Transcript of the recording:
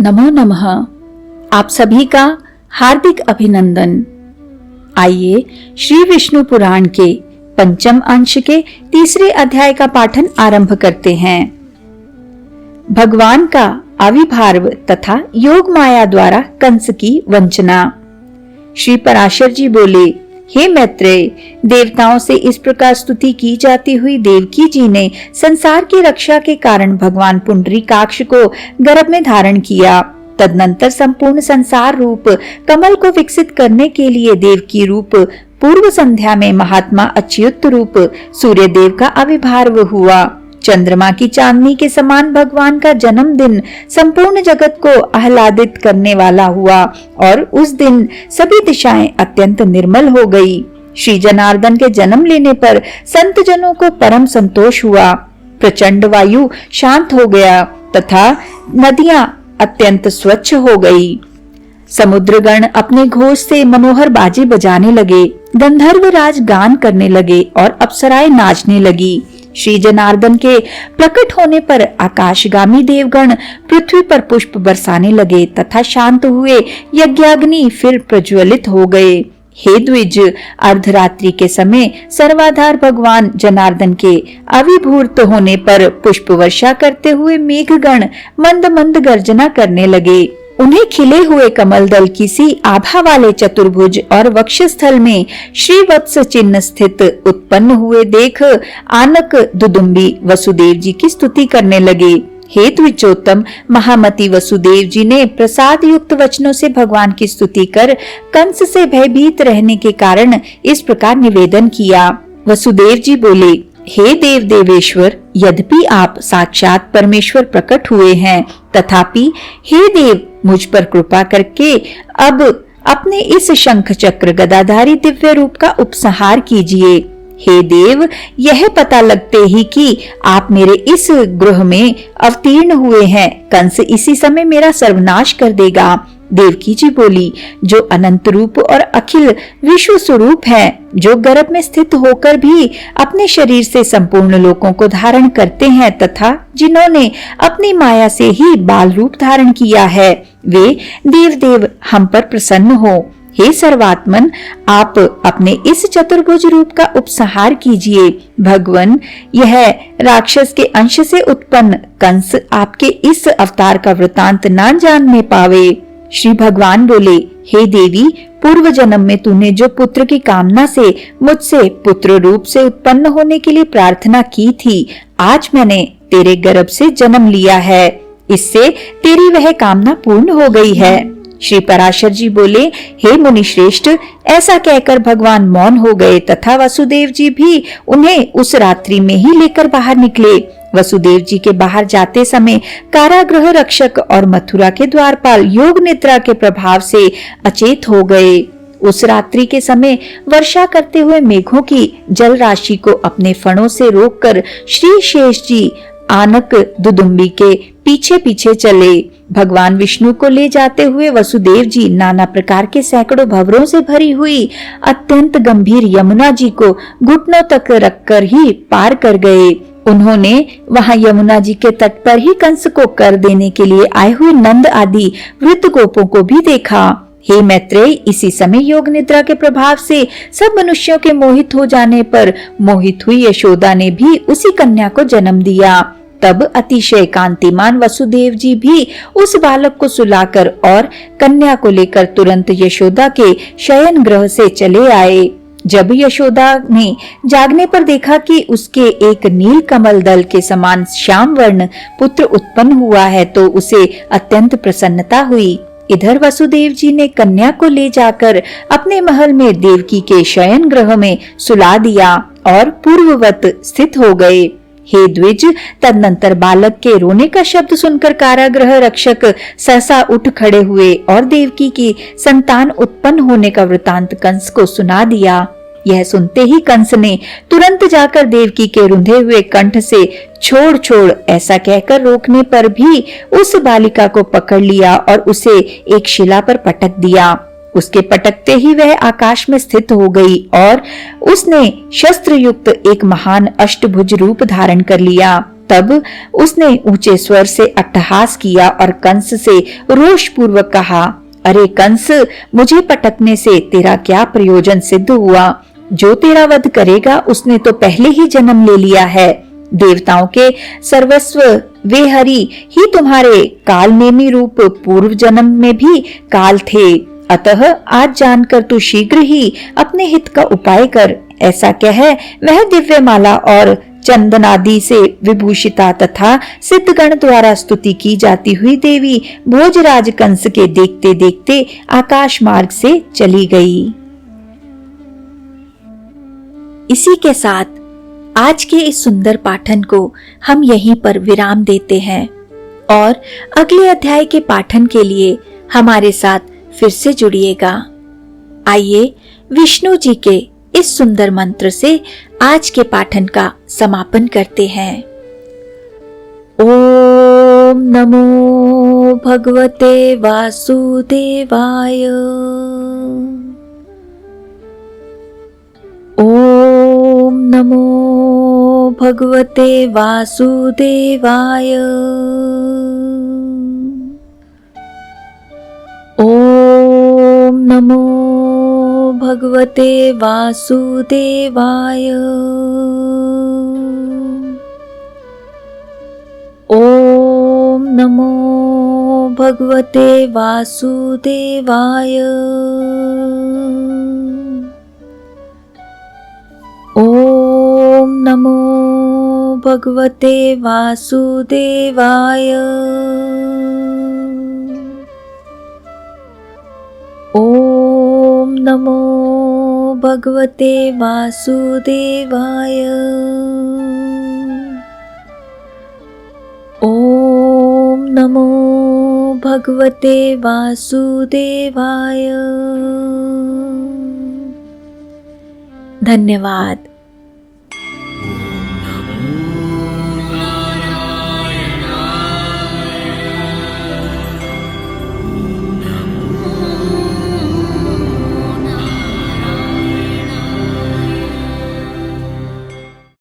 नमो नमः। आप सभी का हार्दिक अभिनंदन। आइए श्री विष्णु पुराण के पंचम अंश के तीसरे अध्याय का पाठन आरंभ करते हैं। भगवान का आविर्भाव तथा योग माया द्वारा कंस की वंचना। श्री पराशर जी बोले, हे मैत्रेय, देवताओं से इस प्रकार स्तुति की जाती हुई देवकी जी ने संसार की रक्षा के कारण भगवान पुंडरीकाक्ष को गर्भ में धारण किया। तदनंतर संपूर्ण संसार रूप कमल को विकसित करने के लिए देवकी रूप पूर्व संध्या में महात्मा अच्युत रूप सूर्य देव का आविर्भाव हुआ। चंद्रमा की चांदनी के समान भगवान का जन्मदिन संपूर्ण जगत को आह्लादित करने वाला हुआ और उस दिन सभी दिशाएं अत्यंत निर्मल हो गई। श्री जनार्दन के जन्म लेने पर संत जनों को परम संतोष हुआ। प्रचंड वायु शांत हो गया तथा नदियां अत्यंत स्वच्छ हो गई। समुद्रगण अपने घोष से मनोहर बाजे बजाने लगे, गंधर्व राज गान करने लगे और अप्सराएं नाचने लगी। श्री जनार्दन के प्रकट होने पर आकाशगामी देवगण पृथ्वी पर पुष्प बरसाने लगे तथा शांत हुए यज्ञाग्नि फिर प्रज्वलित हो गए। हे द्विज, अर्धरात्रि के समय सर्वाधार भगवान जनार्दन के आविर्भूत होने पर पुष्प वर्षा करते हुए मेघगण मंद मंद गर्जना करने लगे। उन्हें खिले हुए कमल दल की सी आभा वाले चतुर्भुज और वक्षस्थल में श्रीवत्स चिन्ह स्थित उत्पन्न हुए देख आनक दुदुम्बी वसुदेव जी की स्तुति करने लगे। हे द्विजोत्तम, महामती वसुदेव जी ने प्रसाद युक्त वचनों से भगवान की स्तुति कर कंस से भयभीत रहने के कारण इस प्रकार निवेदन किया। वसुदेव जी बोले, हे देव देवेश्वर, यद्यपि आप साक्षात परमेश्वर प्रकट हुए हैं, तथापि हे देव, मुझ पर कृपा करके अब अपने इस शंख चक्र गदाधारी दिव्य रूप का उपसंहार कीजिए। हे देव, यह पता लगते ही कि आप मेरे इस गृह में अवतीर्ण हुए हैं, कंस इसी समय मेरा सर्वनाश कर देगा। देवकी जी बोली, जो अनंत रूप और अखिल विश्व स्वरूप है, जो गर्भ में स्थित होकर भी अपने शरीर से संपूर्ण लोकों को धारण करते हैं तथा जिन्होंने अपनी माया से ही बाल रूप धारण किया है, वे देव देव हम पर प्रसन्न हो। हे सर्वात्मन, आप अपने इस चतुर्भुज रूप का उपसंहार कीजिए। भगवन, यह राक्षस के अंश से उत्पन्न कंस आपके इस अवतार का वृतांत न जानने पावे। श्री भगवान बोले, हे देवी, पूर्व जन्म में तूने जो पुत्र की कामना से मुझसे पुत्र रूप से उत्पन्न होने के लिए प्रार्थना की थी, आज मैंने तेरे गर्भ से जन्म लिया है। इससे तेरी वह कामना पूर्ण हो गई है। श्री पराशर जी बोले, हे मुनि श्रेष्ठ, ऐसा कहकर भगवान मौन हो गए तथा वसुदेव जी भी उन्हें उस रात्रि में ही लेकर बाहर निकले। वसुदेव जी के बाहर जाते समय कारागृह रक्षक और मथुरा के द्वारपाल योग निद्रा के प्रभाव से अचेत हो गए। उस रात्रि के समय वर्षा करते हुए मेघों की जल राशि को अपने फणों से रोककर श्री शेष जी आनक दुदुम्बी के पीछे पीछे चले। भगवान विष्णु को ले जाते हुए वसुदेव जी नाना प्रकार के सैकड़ों भंवरों से भरी हुई अत्यंत गंभीर यमुना जी को घुटनों तक रखकर ही पार कर गए। उन्होंने वहां यमुना जी के तट पर ही कंस को कर देने के लिए आए हुए नंद आदि वृद्ध गोपों को भी देखा। हे मैत्रेय, इसी समय योग निद्रा के प्रभाव से सब मनुष्यों के मोहित हो जाने पर मोहित हुई यशोदा ने भी उसी कन्या को जन्म दिया। तब अतिशय कांतिमान वसुदेव जी भी उस बालक को सुलाकर और कन्या को लेकर तुरंत यशोदा के शयन गृह से चले आए। जब यशोदा ने जागने पर देखा कि उसके एक नील कमल दल के समान श्याम वर्ण पुत्र उत्पन्न हुआ है, तो उसे अत्यंत प्रसन्नता हुई। इधर वसुदेव जी ने कन्या को ले जाकर अपने महल में देवकी के शयन गृह में सुला दिया और पूर्ववत स्थित हो गए। हे द्विज, तदनंतर बालक के रोने का शब्द सुनकर कारागृह रक्षक सहसा उठ खड़े हुए और देवकी की संतान उत्पन्न होने का वृतांत कंस को सुना दिया। यह सुनते ही कंस ने तुरंत जाकर देवकी के रुंधे हुए कंठ से छोड़ छोड़ ऐसा कहकर रोकने पर भी उस बालिका को पकड़ लिया और उसे एक शिला पर पटक दिया। उसके पटकते ही वह आकाश में स्थित हो गई और उसने शस्त्र युक्त एक महान अष्टभुज रूप धारण कर लिया। तब उसने ऊंचे स्वर से अट्टहास किया और कंस से रोषपूर्वक कहा, अरे कंस, मुझे पटकने से तेरा क्या प्रयोजन सिद्ध हुआ? जो तेरा वध करेगा उसने तो पहले ही जन्म ले लिया है। देवताओं के सर्वस्व वे हरि ही तुम्हारे कालनेमी रूप पूर्व जन्म में भी काल थे। अतः आज जानकर तू शीघ्र ही अपने हित का उपाय कर। ऐसा कह वह दिव्य माला और चंदनादि से विभूषिता तथा सिद्धगण द्वारा स्तुति की जाती हुई देवी भोजराज कंस के देखते देखते आकाश मार्ग से चली गई। इसी के साथ आज के इस सुंदर पाठन को हम यहीं पर विराम देते हैं और अगले अध्याय के पाठन के लिए हमारे साथ फिर से जुड़िएगा। आइए विष्णु जी के इस सुंदर मंत्र से आज के पाठन का समापन करते हैं। ओम नमो भगवते वासुदेवाय। ओम नमो भगवते वासुदेवाय। ओम नमो भगवते वासुदेवाय। ओम नमो भगवते वासुदेवाय। ओम नमो भगवते वासुदेवाय। ओम नमो भगवते वासुदेवाय। ओम नमो भगवते वासुदेवाय। धन्यवाद।